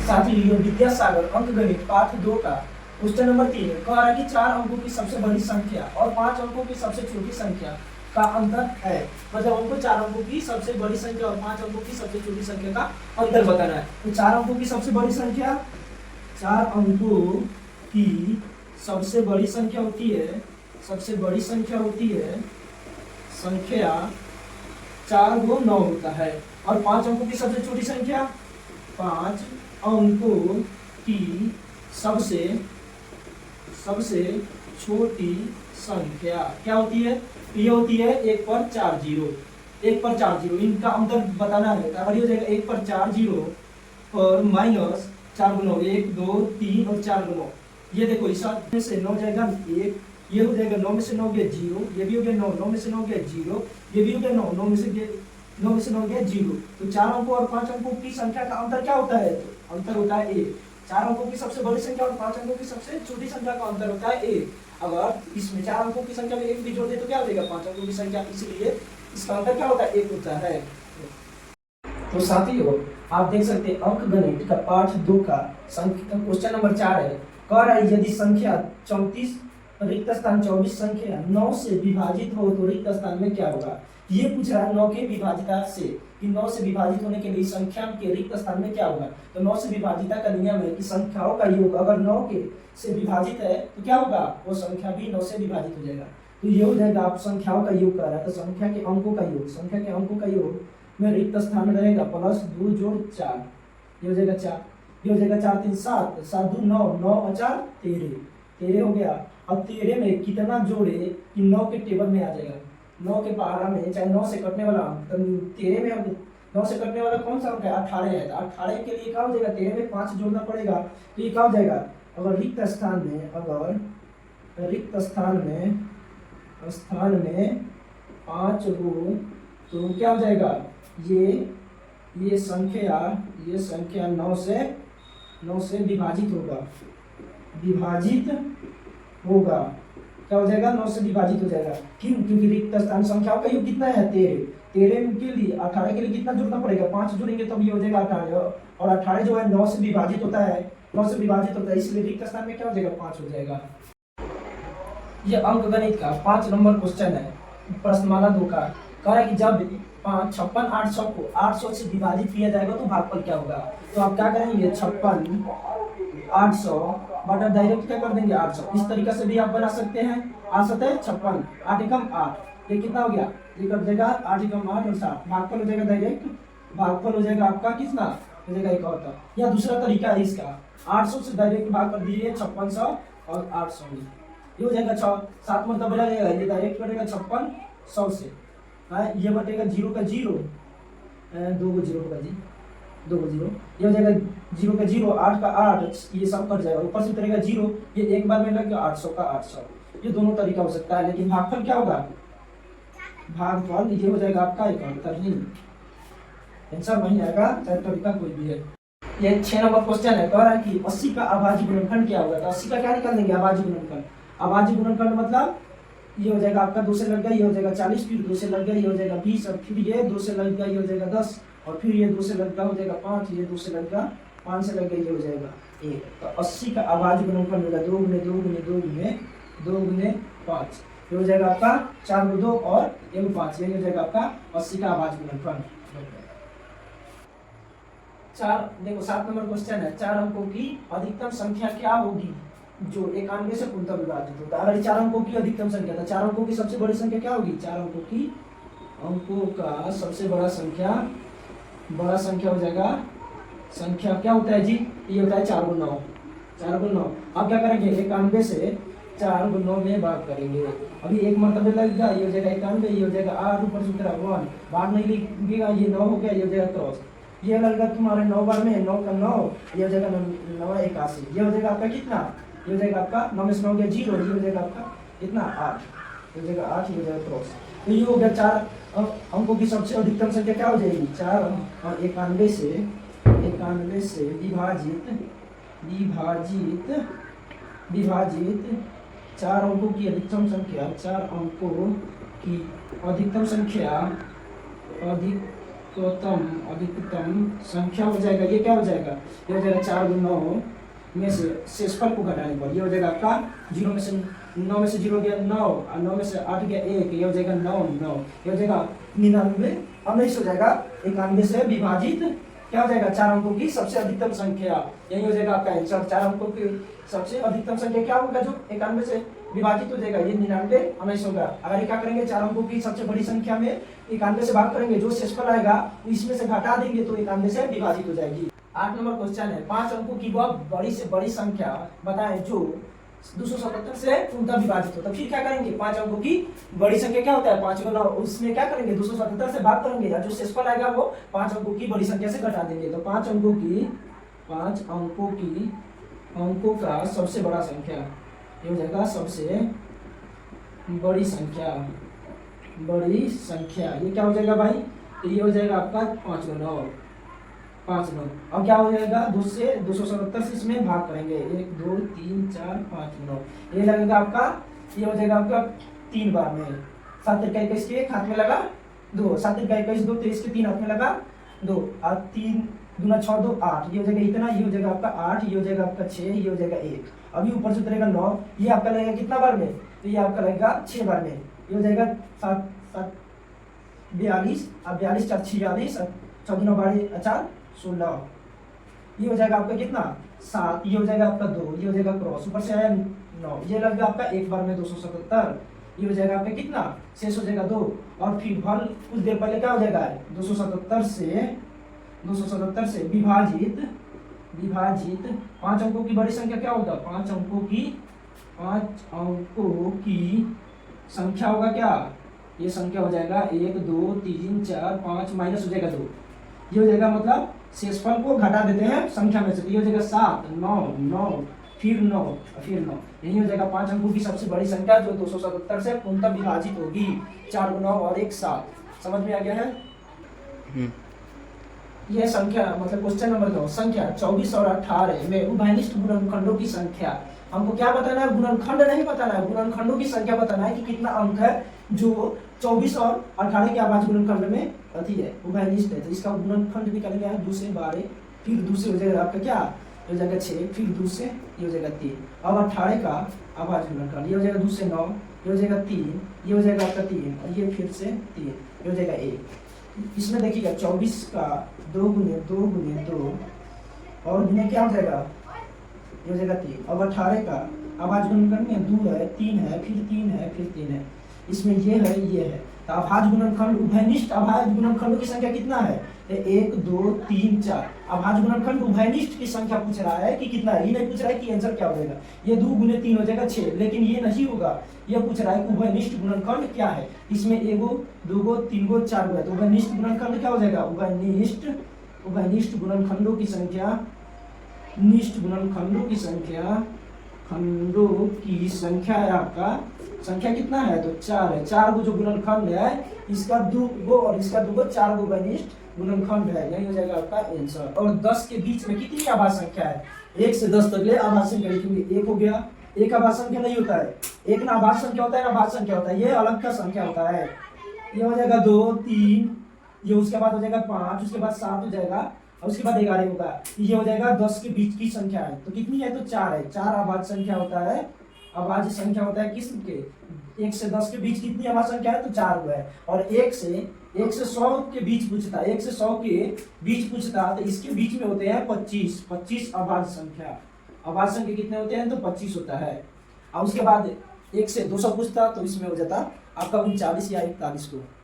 साथी विद्यासागर अंक गणित पाठ 2 का क्वेश्चन नंबर 3 कह रहा है कि 4 अंकों की सबसे बड़ी संख्या और 5 अंकों की सबसे छोटी संख्या का अंतर है। मतलब हमको 4 अंकों की सबसे बड़ी संख्या और 5 अंकों की सबसे छोटी संख्या का अंतर बताना है। तो 4 अंकों की सबसे बड़ी संख्या, 4 अंकों की सबसे बड़ी संख्या होती है, सबसे बड़ी संख्या होती है संख्या 4 को 9 होता है। और 5 अंकों की सबसे छोटी संख्या, 5 अंकों की सबसे छोटी संख्या क्या होती है? ये होती है 1 पर 4 जीरो, 1 पर 4 जीरो। इनका अंतर बताना है। अगर ये हो जाएगा 1 पर 4 जीरो और माइनस 4 गुना 1 2 3 और 4 गुना, ये देखो इस में से 9 जाएगा 1, ये हो जाएगा 9 में से 9 गया 0, ये भी हो गया 9, 9 में से 9 गया 0, ये भी हो गया 9, 9 में से 9 गया 0। तो 4 अंकों और 5 अंकों की संख्या का अंतर क्या होता है? तो अंतर होता है 1। 4 अंकों की सबसे बड़ी संख्या और 5 अंकों की सबसे छोटी संख्या का अंतर होता है 1। अगर इसमें 4 अंकों की संख्या में 1 भी जोड़ दे तो क्या हो जाएगा? 5 अंकों की संख्या, इसलिए इसका अंतर क्या होता है? 1 होता है। तो साथियों आप देख सकते हैं अंक गणित का पाठ 2 का क्वेश्चन नंबर 4 है। कह रहा है यदि संख्या 34 रिक्त स्थान 24 संख्या 9 से विभाजित हो तो रिक्त स्थान में क्या होगा? ये पूछ रहा है 9 के विभाजिता से, कि 9 से विभाजित होने के लिए संख्या के रिक्त स्थान में क्या होगा। तो 9 से विभाजिता का नियम है कि संख्याओं का योग अगर 9 के से विभाजित है तो क्या होगा? वो संख्या भी 9 से विभाजित हो जाएगा। तो ये हो जाएगा, आप संख्याओं का योग कर रहा है तो संख्या के अंकों का योग, संख्या के अंकों का योग में रिक्त स्थान में रहेगा प्लस 2 जोड़ 4, ये हो जाएगा 4, ये हो जाएगा 4 3 7, 7 2 9, 9 और 4 13, 13 हो गया। अब 13 में कितना जोड़े कि 9 के टेबल में आ जाएगा। 9 के पहाड़ा में चाहे 9 से कटने वाला, तो 13 में 9 से कटने वाला कौन सा अंक है? 18 है। तो 18 के लिए क्या हो जाएगा? 13 में 5 जोड़ना पड़ेगा, तो ये क्या हो जाएगा? अगर रिक्त स्थान में 5 हो तो क्या हो जाएगा? ये संख्या 9 से विभाजित होगा। क्या हो जाएगा? 9 से विभाजित हो जाएगा। क्यों? क्योंकि रिक्त स्थान संख्याओं का योग कितना है? 13। 13 के लिए 18 के लिए कितना जोड़ना पड़ेगा? 5 जोड़ेंगे तब ये हो जाएगा 18, और 18 जो है 9 से विभाजित होता है, 9 से विभाजित होता है, इसलिए रिक्त स्थान में क्या हो जाएगा? 5 हो जाएगा। ये अंक गणित का 5 नंबर क्वेश्चन है, प्रश्नमाला 2 का। कह रहा है कि जब 56 800 को 800 से विभाजित किया जाएगा तो भागफल क्या होगा? तो आप क्या करेंगे? 56 800 बटा डायरेक्ट क्या कर देंगे? 800। इस तरीके से भी आप बना सकते हैं। आ सकते हैं 56 8 एकम 8, ये कितना हो गया? ये कर देगा 8 एकम 8 और 7, भागफल हो जाएगा डायरेक्ट। भागफल हो जाएगा आपका कितना हो जाएगा? 71। या दूसरा तरीका है इसका, 800 से डायरेक्ट भाग कर दीजिए 5600 और 800 में, ये हो जाएगा 6 7 मतलब बना रहेगा, ये डायरेक्ट करेगा 56 100 से, ये बटेगा 0 का 0, 2 को 0 होगा जी, 2 को 0, ये हो जाएगा 0 का 0, 8 का 8, ये सब कट जाएगा, ऊपर से उतरेगा 0, ये एक बार में लग गया 800 का 800। ये दोनों तरीका हो सकता है, लेकिन भागफल क्या होगा? भागफल ये हो जाएगा आपका 71 ही, आंसर वही आएगा, चाहे तरीका कोई भी है। ये 6 नंबर क्वेश्चन है। कह रहा है कि 80 का अभाज्य गुणनखंड क्या होगा? तो 80 का क्या निकाल देंगे? अभाज्य गुणनखंड। अभाज्य गुणनखंड मतलब ये हो जाएगा आपका 2 से लग गया, ये हो जाएगा 40, फिर 2 से लग गया, ये हो जाएगा 20, और फिर ये 2 से लग गया, ये हो जाएगा 10, और फिर ये 2 से लग गया हो जाएगा 5, ये 2 से लग गया 5 से लग गया, ये हो जाएगा 1। तो 80 का अभाज्य गुणनखंड होगा 2 गुने 2 गुने 2 गुने 2 गुने 5, ये हो जाएगा आपका 4 में 2 और 1 में 5, ये हो जाएगा आपका 80 का अभाज्य गुणनखंड। 4 देखो 7 नंबर क्वेश्चन है। 4 अंकों की अधिकतम संख्या क्या होगी जो 91 से पूर्णतः विभाजित होता है? अगर 4 अंकों की अधिकतम संख्या, तो 4 अंकों की सबसे बड़ी संख्या क्या होगी? 4 अंकों का सबसे बड़ा संख्या हो जाएगा, संख्या क्या होता है जी? ये होता है 4 गुना 9, 4 गुना 9। अब क्या करेंगे? 91 से 4 गुना 9 में भाग करेंगे। अभी एक मरतबे लगेगा, ये हो जाएगा 91, ये हो जाएगा 8 ऊपर से उतरा 1, भाग नहीं लिखेगा, ये 9 हो गया, ये हो जाएगा क्रॉस, ये लगेगा तुम्हारे 9 बार में 9 का 9, ये हो जाएगा 9 81, ये हो जाएगा आपका कितना? ये हो जाएगा आपका 9 में से 9 गया 0, ये हो जाएगा आपका कितना? 8, ये हो जाएगा 8, ये हो जाएगा क्रॉस। तो ये हो गया 4 अंकों की सबसे अधिकतम संख्या क्या हो जाएगी? 4 और 91 से विभाजित 4 अंकों की अधिकतम संख्या, 4 अंकों की अधिकतम संख्या अधिकतम संख्या हो जाएगा। ये क्या हो जाएगा, ये हो जाएगा 4 गुना 9 में से शेषफल को घटाने पर ये हो जाएगा आपका 0 में से 9 में से 0 गया 9 और 9 में से 8 गया 1, ये हो जाएगा 9 9, ये हो जाएगा 99। अब नहीं हो जाएगा 91 से विभाजित क्या हो जाएगा 4 अंकों की सबसे अधिकतम संख्या, यही हो जाएगा आपका आंसर। 4 अंकों की सबसे अधिकतम संख्या क्या होगा, जो 91 से विभाजित हो जाएगा, ये 99 19 होगा। अगर क्या करेंगे 4 अंकों की सबसे बड़ी संख्या में 91 से भाग करेंगे, जो शेषफल आएगा इसमें से घटा देंगे तो 91 से विभाजित हो जाएगी। 8 नंबर क्वेश्चन है, 5 अंकों की वह बड़ी से बड़ी संख्या बताएं जो 277 से पूर्णतः विभाजित हो। तो फिर क्या करेंगे, 5 अंकों की बड़ी संख्या क्या होता है 5 गुना, उसमें क्या करेंगे 277 से भाग करेंगे, या जो शेषफल आएगा वो 5 अंकों की बड़ी संख्या से घटा देंगे। तो 5 अंकों का सबसे बड़ा संख्या ये हो जाएगा सबसे बड़ी संख्या, ये क्या हो जाएगा भाई, तो ये हो जाएगा आपका 5 गुना 5 9। अब क्या हो जाएगा 2 से 277 से इसमें भाग करेंगे, 1 2 3 4 5 9, ये लगेगा आपका, ये हो जाएगा आपका 3 बार में 7 3 21 के एक हाथ में लगा 2, 7 3 21 2 23 के 3 हाथ में लगा 2 और 3 दूना 6 2 8, ये हो जाएगा इतना, ये हो जाएगा आपका 8, ये हो जाएगा आपका 6, ये हो जाएगा 1। अभी ऊपर से उतरेगा 9, ये आपका लगेगा कितना बार में, तो ये आपका लगेगा 6 बार में, ये हो जाएगा 7 7 42 अब 42 4 46 4 9 12 4 16, ये हो जाएगा आपका कितना 7, ये हो जाएगा आपका 2, ये हो जाएगा क्रॉस ऊपर से आया 9, ये लगेगा आपका एक बार में 277, ये हो जाएगा आपका कितना शेष हो जाएगा 2, और फिर हल कुछ देर पहले क्या हो जाएगा 277 से विभाजित 5 अंकों की बड़ी संख्या क्या होगा, 5 अंकों की संख्या होगा क्या, ये संख्या हो जाएगा 1 2 3 4 5 माइनस हो जाएगा 2, ये हो जाएगा मतलब शेषफल को घटा देते हैं संख्या में से, तो ये हो जाएगा 7 9 9 फिर 9 फिर 9, यही हो जाएगा 5 अंकों की सबसे बड़ी संख्या जो 277 से पूर्णतः विभाजित होगी। 4 गुना और 1 7, समझ में आ गया है। यह संख्या मतलब क्वेश्चन नंबर 2, संख्या 24 और 18 में उभयनिष्ठ गुणनखंडों की संख्या। हमको क्या बताना है, गुणनखंड नहीं बताना है, गुणनखंडों की संख्या बताना है कि कितना अंक है जो 24 और 18 के अभाज्य गुणनखंड में अति है, उभयनिष्ठ है। तो इसका गुणनखंड निकालेंगे 2 से 12, फिर 2 से हो जाएगा आपका क्या हो जाएगा 6, फिर 2 से ये हो जाएगा 3, अब 18 का अभाज्य गुणनखंड ये हो जाएगा 2 से 9, ये हो जाएगा 3, ये हो जाएगा आपका 3 और ये फिर से 3, ये हो जाएगा 1। इसमें देखिएगा 24 का 2 गुने 2 और गुने क्या हो जाएगा, ये हो जाएगा 3। अब 18 का अभाज्य गुणनखंड में 2 है 3 है फिर 3 है फिर 3 है, इसमें ये है, तो अभाज्य गुणनखंड उभयनिष्ठ अभाज्य गुणनखंडों की संख्या कितना है, 1 2 3 4। अभाज्य गुणनखंड उभयनिष्ठ की संख्या पूछ रहा है कि कितना है, ये नहीं पूछ रहा है कि आंसर क्या हो जाएगा, ये 2 गुने 3 हो जाएगा 6, लेकिन ये नहीं होगा, ये पूछ रहा है कि उभयनिष्ठ गुणनखंड क्या है। इसमें 1 2 3 4 है, तो उभयनिष्ठ गुणनखंड क्या हो जाएगा, उभयनिष्ठ गुणनखंडों की संख्या, खंडों की संख्या है आपका, संख्या कितना है तो 4 है, 4 गो जो गुणनखंड है इसका 2 गो और इसका 2 गो 4 गो उभयनिष्ठ गुणनखंड है, यही हो जाएगा आपका आंसर। और 10 के बीच में कितनी आभाज्य संख्या है, 1 से 10 तक ले आभाज्य संख्या लिखेंगे, 1 हो गया, एक आभाज्य संख्या नहीं होता है, एक ना आभाज्य संख्या होता है ना आभाज्य संख्या होता है, ये अलग का संख्या होता है। ये हो जाएगा 2 3, ये उसके बाद हो जाएगा 5, उसके बाद 7 हो जाएगा और उसके बाद 11 होगा, ये हो जाएगा 10 के बीच की संख्या है, तो कितनी है तो 4 है, 4 अभाज्य संख्या होता है, अभाज्य संख्या होता है किस के 1 से 10 के बीच कितनी अभाज्य संख्या है तो 4 है, और 1 से 100 के बीच पूछता है, 1 से 100 के बीच पूछता है, तो इसके बीच में होते हैं 25 अभाज्य संख्या, अभाज्य संख्या कितने होते हैं तो 25 होता है। और उसके बाद 1 से 200 पूछता तो इसमें हो जाता आपका 39 या 41 को।